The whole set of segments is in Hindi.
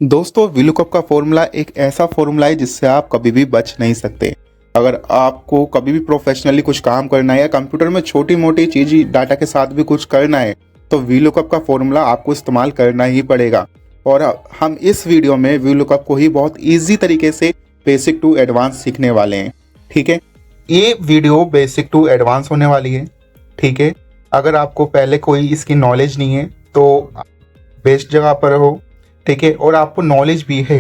दोस्तों VLOOKUP का फॉर्मूला एक ऐसा फॉर्मूला है जिससे आप कभी भी बच नहीं सकते। अगर आपको कभी भी प्रोफेशनली कुछ काम करना है या कंप्यूटर में छोटी मोटी चीज डाटा के साथ भी कुछ करना है तो VLOOKUP का फॉर्मूला आपको इस्तेमाल करना ही पड़ेगा। और हम इस वीडियो में VLOOKUP को ही बहुत ईजी तरीके से बेसिक टू एडवांस सीखने वाले हैं। ठीक है, ये वीडियो बेसिक टू एडवांस होने वाली है। ठीक है, अगर आपको पहले कोई इसकी नॉलेज नहीं है तो बेस्ट जगह पर हो। ठीक है, और आपको नॉलेज भी है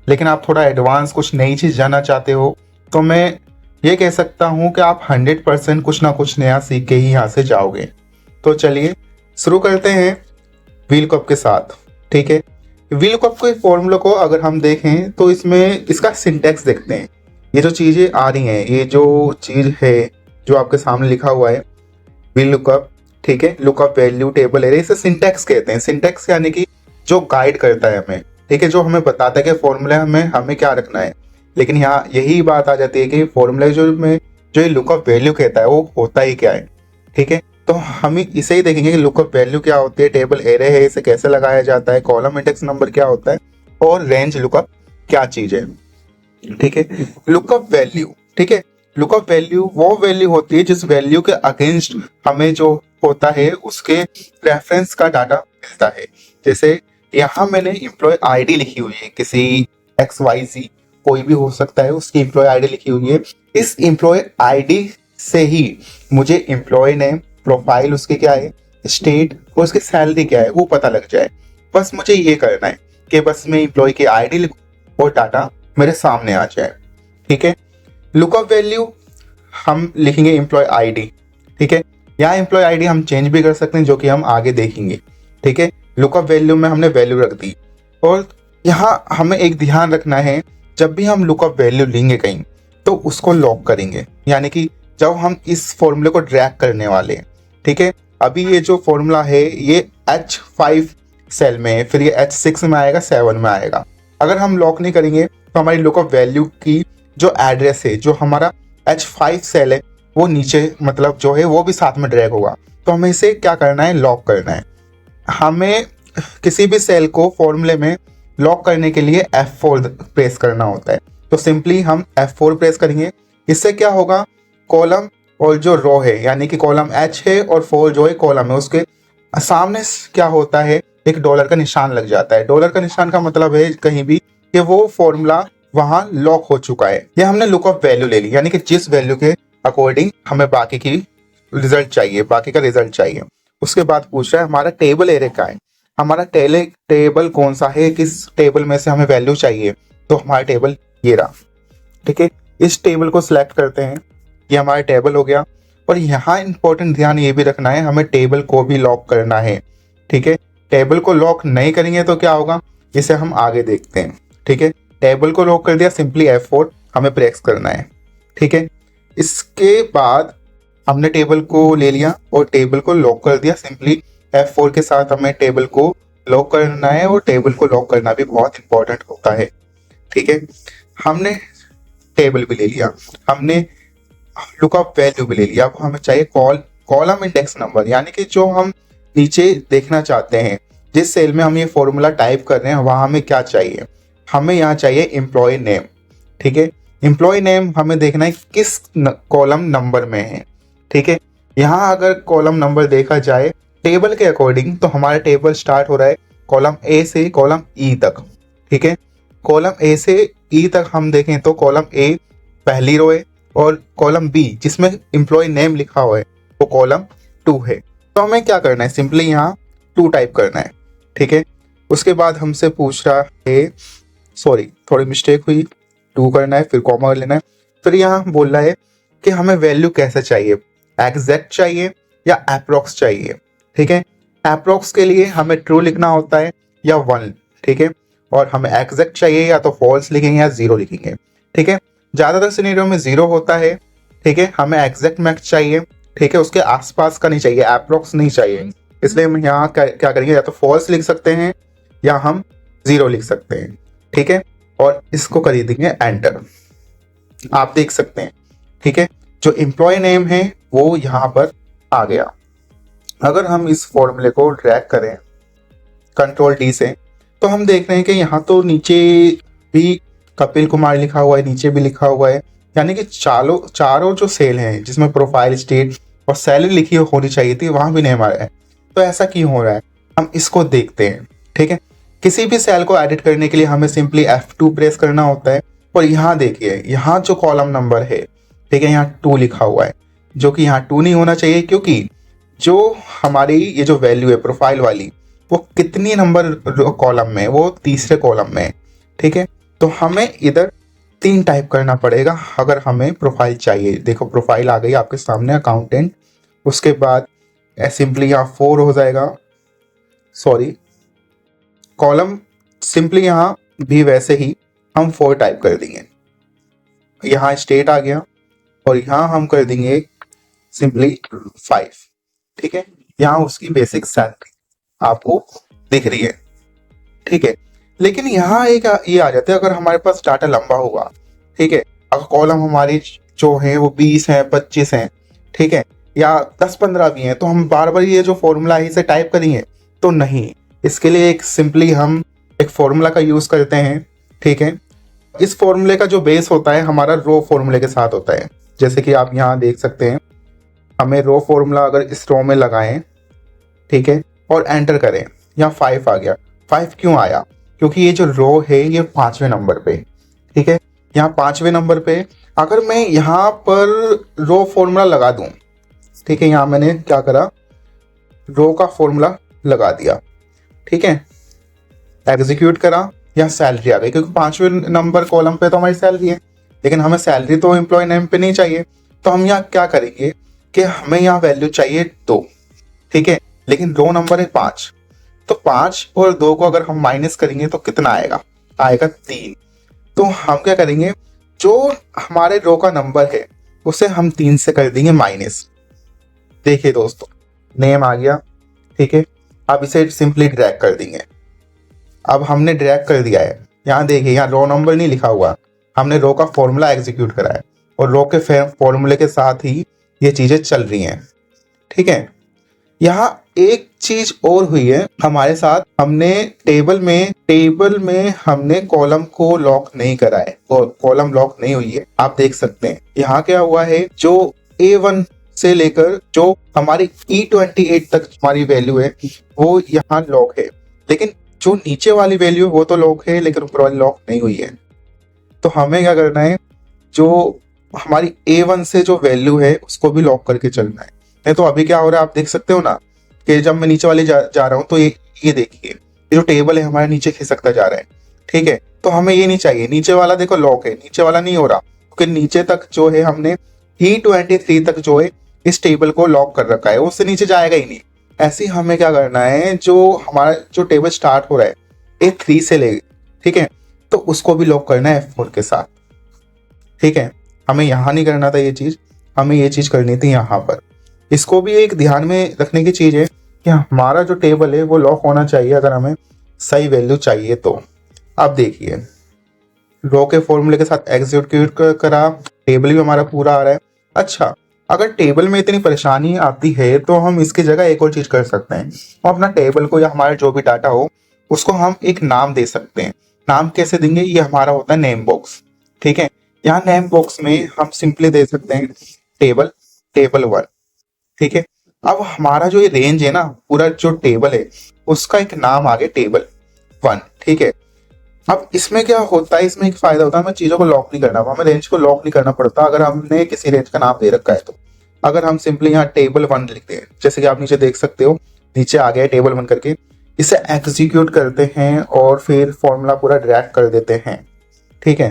लेकिन आप थोड़ा एडवांस कुछ नई चीज़ जानना चाहते हो तो मैं ये कह सकता हूँ कि आप 100% कुछ ना कुछ नया सीख के ही यहाँ से जाओगे। तो चलिए शुरू करते हैं VLOOKUP के साथ। ठीक है, VLOOKUP के फॉर्मूला को अगर हम देखें तो इसमें इसका सिंटैक्स देखते हैं। ये जो चीज़ें आ रही हैं, ये जो चीज़ है जो आपके सामने लिखा हुआ है VLOOKUP, ठीक है, लुकअप वैल्यू टेबल एरे, इसे सिंटैक्स कहते हैं। सिंटैक्स यानी कि जो गाइड करता है हमें, ठीक है, जो हमें बताता है कि फॉर्मूला में हमें क्या रखना है। लेकिन यहाँ यही बात आ जाती है कि फॉर्मूला जो ये लुकअप वैल्यू कहता है वो होता ही क्या है। ठीक है, तो हम इसे ही देखेंगे कि लुकअप वैल्यू क्या होती है, टेबल एरे है, इसे कैसे लगाया जाता है, कॉलम इंडेक्स नंबर क्या होता है और रेंज लुकअप क्या चीज है। ठीक है, लुकअप वैल्यू, ठीक है, लुकअप वैल्यू वो वैल्यू होती है जिस वैल्यू के अगेंस्ट हमें जो होता है उसके रेफरेंस का डाटा मिलता है। जैसे यहाँ मैंने एम्प्लॉय आईडी लिखी हुई है, किसी XYZ कोई भी हो सकता है, उसकी एम्प्लॉय आईडी लिखी हुई है। इस एम्प्लॉय आईडी से ही मुझे एम्प्लॉय नेम, प्रोफाइल उसके क्या है, स्टेट और उसकी सैलरी क्या है वो पता लग जाए। बस मुझे ये करना है कि बस मैं एम्प्लॉय की आईडी लिखूं और डाटा मेरे सामने आ जाए। ठीक है, लुकअप वैल्यू हम लिखेंगे एम्प्लॉय आईडी। ठीक है, यहाँ एम्प्लॉय आईडी हम चेंज भी कर सकते हैं जो कि हम आगे देखेंगे। ठीक है, लुकअप वैल्यू में हमने वैल्यू रख दी। और यहाँ हमें एक ध्यान रखना है, जब भी हम लुकअप वैल्यू लेंगे कहीं तो उसको लॉक करेंगे, यानी कि जब हम इस फॉर्मूले को ड्रैग करने वाले हैं। ठीक है, अभी ये जो फॉर्मूला है ये H5 सेल में है, फिर ये H6 में आएगा, 7 में आएगा। अगर हम लॉक नहीं करेंगे तो हमारी लुकअप वैल्यू की जो एड्रेस है, जो हमारा H5 सेल है, वो नीचे मतलब जो है वो भी साथ में ड्रैग होगा। तो हमें इसे क्या करना है, लॉक करना है। हमें किसी भी सेल को फॉर्मूले में लॉक करने के लिए F4 प्रेस करना होता है। तो सिंपली हम F4 प्रेस करेंगे। इससे क्या होगा, कॉलम और जो रो है, यानी कि कॉलम H है और 4 जो है कॉलम है, उसके सामने क्या होता है, एक डॉलर का निशान लग जाता है। डॉलर का निशान का मतलब है कहीं भी कि वो फॉर्मूला वहां लॉक हो चुका है। ये हमने लुकअप वैल्यू ले ली, यानी कि जिस वैल्यू के अकॉर्डिंग हमें बाकी की रिजल्ट चाहिए, बाकी का रिजल्ट चाहिए। उसके बाद पूछ रहा है हमारा टेबल एरे का है, हमारा टेबल कौन सा है, किस टेबल में से हमें वैल्यू चाहिए। तो हमारा टेबल ये रहा। ठीक है, इस टेबल को सिलेक्ट करते हैं, ये हमारा टेबल हो गया। और यहाँ इंपॉर्टेंट ध्यान ये भी रखना है, हमें टेबल को भी लॉक करना है। ठीक है, टेबल को लॉक नहीं करेंगे तो क्या होगा, इसे हम आगे देखते हैं। ठीक है, टेबल को लॉक कर दिया, सिंपली F4 हमें प्रेस करना है। ठीक है, इसके बाद हमने टेबल को ले लिया और टेबल को लॉक कर दिया। सिंपली F4 के साथ हमें टेबल को लॉक करना है और टेबल को लॉक करना भी बहुत इंपॉर्टेंट होता है। ठीक है, हमने टेबल भी ले लिया, हमने लुकअप वैल्यू भी ले लिया। अब हमें चाहिए कॉलम इंडेक्स नंबर, यानी कि जो हम नीचे देखना चाहते हैं, जिस सेल में हम ये फॉर्मूला टाइप कर रहे हैं वहां हमें क्या चाहिए, हमें यहाँ चाहिए एम्प्लॉय नेम। ठीक है, एम्प्लॉय नेम हमें देखना है किस कॉलम नंबर में है। ठीक है, यहाँ अगर कॉलम नंबर देखा जाए टेबल के अकॉर्डिंग तो हमारा टेबल स्टार्ट हो रहा है कॉलम A से कॉलम E तक। ठीक है, कॉलम A से E तक हम देखें तो कॉलम A पहली रो है और कॉलम B जिसमें एम्प्लॉय नेम लिखा हुआ है वो कॉलम 2 है। तो हमें क्या करना है, सिंपली यहाँ 2 टाइप करना है। ठीक है, उसके बाद हमसे पूछ रहा है, सॉरी थोड़ी मिस्टेक हुई, 2 करना है फिर कॉमा लेना है। फिर यहाँ बोल रहा है कि हमें वैल्यू कैसे चाहिए, एग्जैक्ट चाहिए या अप्रोक्स चाहिए। ठीक है, अप्रोक्स के लिए हमें ट्रू लिखना होता है या 1। ठीक है, और हमें एग्जैक्ट चाहिए या तो फॉल्स लिखेंगे या 0 लिखेंगे। ठीक है, ज्यादातर सिनेरियो में 0 होता है। ठीक है, हमें एग्जैक्ट मैच चाहिए। ठीक है, उसके आसपास का नहीं चाहिए, अप्रोक्स नहीं चाहिए। इसलिए हम यहाँ क्या करेंगे, या तो फॉल्स लिख सकते हैं या हम 0 लिख सकते हैं। ठीक है, और इसको कर देंगे एंटर, आप देख सकते हैं। ठीक है, जो एम्प्लॉय नेम है वो यहाँ पर आ गया। अगर हम इस फॉर्मूले को ड्रैग करें Ctrl D से तो हम देख रहे हैं कि यहाँ तो नीचे भी कपिल कुमार लिखा हुआ है, नीचे भी लिखा हुआ है, यानी कि चारों जो सेल हैं जिसमें प्रोफाइल स्टेट और सैलरी लिखी होनी चाहिए थी वहां भी नहीं हमारा है। तो ऐसा क्यों हो रहा है, हम इसको देखते हैं। ठीक है, किसी भी सेल को एडिट करने के लिए हमें सिंपली F2 प्रेस करना होता है। और यहाँ देखिए, यहाँ जो कॉलम नंबर है, ठीक है, यहाँ 2 लिखा हुआ है, जो कि यहाँ 2 नहीं होना चाहिए, क्योंकि जो हमारी ये जो वैल्यू है प्रोफाइल वाली, वो कितनी नंबर कॉलम में, वो तीसरे कॉलम में है। ठीक है, तो हमें इधर 3 टाइप करना पड़ेगा अगर हमें प्रोफाइल चाहिए। देखो प्रोफाइल आ गई आपके सामने, अकाउंटेंट। उसके बाद सिंपली यहाँ 4 हो जाएगा, सॉरी कॉलम सिंपली यहाँ भी वैसे ही हम 4 टाइप कर देंगे। यहाँ स्टेट आ गया और यहाँ हम कर देंगे सिंपली 5। ठीक है, यहाँ उसकी बेसिक सैलरी आपको दिख रही है। ठीक है, लेकिन यहाँ एक ये आ जाता है, अगर हमारे पास डाटा लंबा होगा, ठीक है, अगर कॉलम हमारी जो है वो 20 है, 25 है, ठीक है, या 10-15 भी हैं, तो हम बार बार ये जो फॉर्मूला है इसे टाइप करेंगे तो नहीं। इसके लिए एक सिंपली हम एक फॉर्मूला का यूज करते हैं। ठीक है, इस फॉर्मूले का जो बेस होता है हमारा रो फॉर्मूले के साथ होता है। जैसे कि आप यहाँ देख सकते हैं, हमें रो फॉर्मूला अगर इस रो में लगाएं, ठीक है, और एंटर करें, यहाँ 5 आ गया। 5 क्यों आया, क्योंकि ये जो रो है ये 5वें नंबर पे। ठीक है, यहाँ 5वें नंबर पे अगर मैं यहाँ पर रो फॉर्मूला लगा दूं, ठीक है, यहाँ मैंने क्या करा, रो का फॉर्मूला लगा दिया। ठीक है, एग्जीक्यूट करा, यहाँ सैलरी आ गई, क्योंकि 5वें नंबर कॉलम पे तो हमारी सैलरी है, लेकिन हमें सैलरी तो एम्प्लॉय नेम पे नहीं चाहिए। तो हम यहाँ क्या करेंगे कि हमें यहाँ वैल्यू चाहिए 2। ठीक है, लेकिन रो नंबर है 5, तो 5 और 2 को अगर हम माइनस करेंगे तो कितना आएगा, आएगा 3। तो हम क्या करेंगे, जो हमारे रो का नंबर है उसे हम 3 से कर देंगे माइनस। देखिए दोस्तों, नेम आ गया। ठीक है, अब इसे सिंपली ड्रैग कर देंगे। अब हमने ड्रैग कर दिया है, यहाँ देखिए, यहाँ रो नंबर नहीं लिखा हुआ, हमने रो का फॉर्मूला एग्जीक्यूट करा है और रो के फॉर्मूले के साथ ही ये चीजें चल रही हैं। ठीक है, यहाँ एक चीज और हुई है हमारे साथ, हमने टेबल में हमने कॉलम को लॉक नहीं करा है, कॉलम लॉक नहीं हुई है। आप देख सकते हैं यहाँ क्या हुआ है, जो A1 से लेकर जो हमारी E28 तक हमारी वैल्यू है वो यहाँ लॉक है, लेकिन जो नीचे वाली वैल्यू है वो तो लॉक है, लेकिन ऊपर वाली लॉक नहीं हुई है। तो हमें क्या करना है, जो हमारी A1 से जो वैल्यू है उसको भी लॉक करके चलना है। नहीं तो अभी क्या हो रहा है आप देख सकते हो ना, कि जब मैं नीचे वाले जा रहा हूँ तो ये देखिए, ये जो टेबल है हमारे नीचे खिसकता जा रहा है। ठीक है, तो हमें ये नहीं चाहिए, नीचे वाला देखो लॉक है, नीचे वाला नहीं हो रहा, क्योंकि नीचे तक जो है हमने E23 तक जो है इस टेबल को लॉक कर रखा है, उससे नीचे जाएगा ही नहीं। ऐसे ही हमें क्या करना है, जो हमारा जो टेबल स्टार्ट हो रहा है A3 से ले, ठीक है, तो उसको भी लॉक करना है F4 के साथ। ठीक है, हमें यहाँ नहीं करना था ये चीज, हमें ये चीज करनी थी यहाँ पर। इसको भी एक ध्यान में रखने की चीज है कि हमारा जो टेबल है वो लॉक होना चाहिए अगर हमें सही वैल्यू चाहिए तो। अब देखिए, रो के फॉर्मूले के साथ एग्जीक्यूट करा, टेबल भी हमारा पूरा आ रहा है। अच्छा, अगर टेबल में इतनी परेशानी आती है तो हम इसकी जगह एक और चीज कर सकते हैं, हम अपना टेबल को या हमारा जो भी डाटा हो उसको हम एक नाम दे सकते हैं। नाम कैसे देंगे, ये हमारा होता है नेम बॉक्स। ठीक है, यहाँ नेम बॉक्स में हम सिंपली दे सकते हैं टेबल 1। ठीक है, अब हमारा जो ये रेंज है ना, पूरा जो टेबल है उसका एक नाम आ गया टेबल 1। ठीक है, अब इसमें क्या होता है, इसमें एक फायदा होता है, हमें चीजों को लॉक नहीं करना, हमें रेंज को लॉक नहीं करना पड़ता अगर हमने किसी रेंज का नाम दे रखा है तो। अगर हम सिंपली यहाँ टेबल 1 लिखते हैं, जैसे कि आप नीचे देख सकते हो, नीचे आ गया टेबल 1 करके, इसे एग्जीक्यूट करते हैं और फिर फॉर्मूला पूरा ड्रैग कर देते हैं। ठीक है,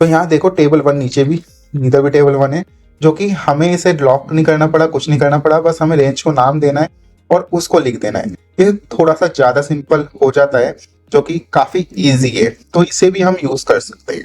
तो यहाँ देखो टेबल 1 नीचे भी, इधर भी टेबल 1 है, जो कि हमें इसे लॉक नहीं करना पड़ा, कुछ नहीं करना पड़ा, बस हमें रेंज को नाम देना है और उसको लिख देना है। ये थोड़ा सा ज्यादा सिंपल हो जाता है, जो कि काफी इजी है, तो इसे भी हम यूज कर सकते हैं।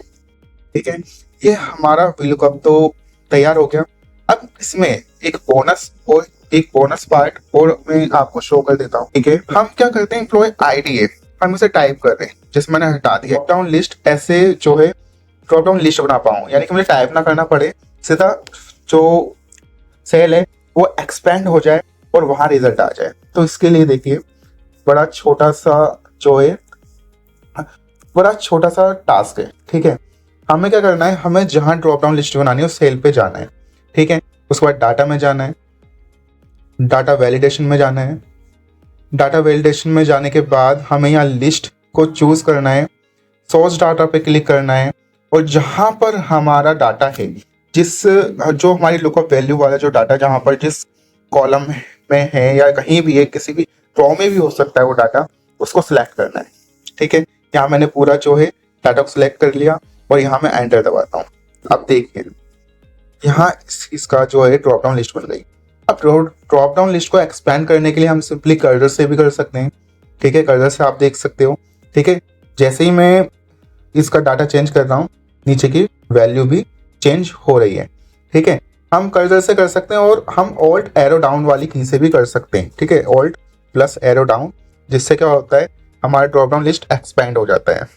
ठीक है, ये हमारा VLOOKUP तो तैयार हो गया। अब इसमें एक बोनस पार्ट और मैं आपको शो कर देता हूँ। ठीक है, हम क्या करते हैं, एम्प्लॉय आईडी है, हम इसे टाइप कर रहे हैं, जिसमें मैंने हटा दिया ड्रॉप डाउन लिस्ट, ऐसे जो है ड्रॉप डाउन लिस्ट बना पाऊँ, यानी कि मुझे टाइप ना करना पड़े, सीधा जो सेल है वो एक्सपेंड हो जाए और वहां रिजल्ट आ जाए। तो इसके लिए देखिए, बड़ा छोटा सा जो है बड़ा छोटा सा टास्क है, ठीक है। हमें क्या करना है, हमें जहाँ ड्रॉप डाउन लिस्ट बनानी है उस सेल पे जाना है, ठीक है। उसके बाद डाटा में जाना है, डाटा वैलिडेशन में जाना है। डाटा वैलिडेशन में जाने के बाद हमें यहाँ लिस्ट को चूज करना है, सोर्स डाटा पे क्लिक करना है, और जहाँ पर हमारा डाटा है, जिस जो हमारी लुकअप वैल्यू वाला जो डाटा जहाँ पर जिस कॉलम में है या कहीं भी है, किसी भी रो में भी हो सकता है वो डाटा, उसको सिलेक्ट करना है, ठीक है। यहाँ मैंने पूरा जो है डाटा को सिलेक्ट कर लिया और यहाँ मैं एंटर दबाता हूँ। अब देखिए यहाँ इसका जो है ड्रॉप डाउन लिस्ट बन गई। अब ड्रॉप डाउन लिस्ट को एक्सपैंड करने के लिए हम सिंपली कर्सर से भी कर सकते हैं, ठीक है। कर्सर से आप देख सकते हो, ठीक है। जैसे ही मैं इसका डाटा चेंज कर रहा हूँ, नीचे की वैल्यू भी चेंज हो रही है, ठीक है। हम कर्सर से कर सकते हैं और हम ऑल्ट एरो डाउन वाली की से भी कर सकते हैं, ठीक है। ऑल्ट प्लस एरो डाउन, जिससे क्या होता है हमारा ड्रॉप डाउन लिस्ट एक्सपैंड हो जाता है।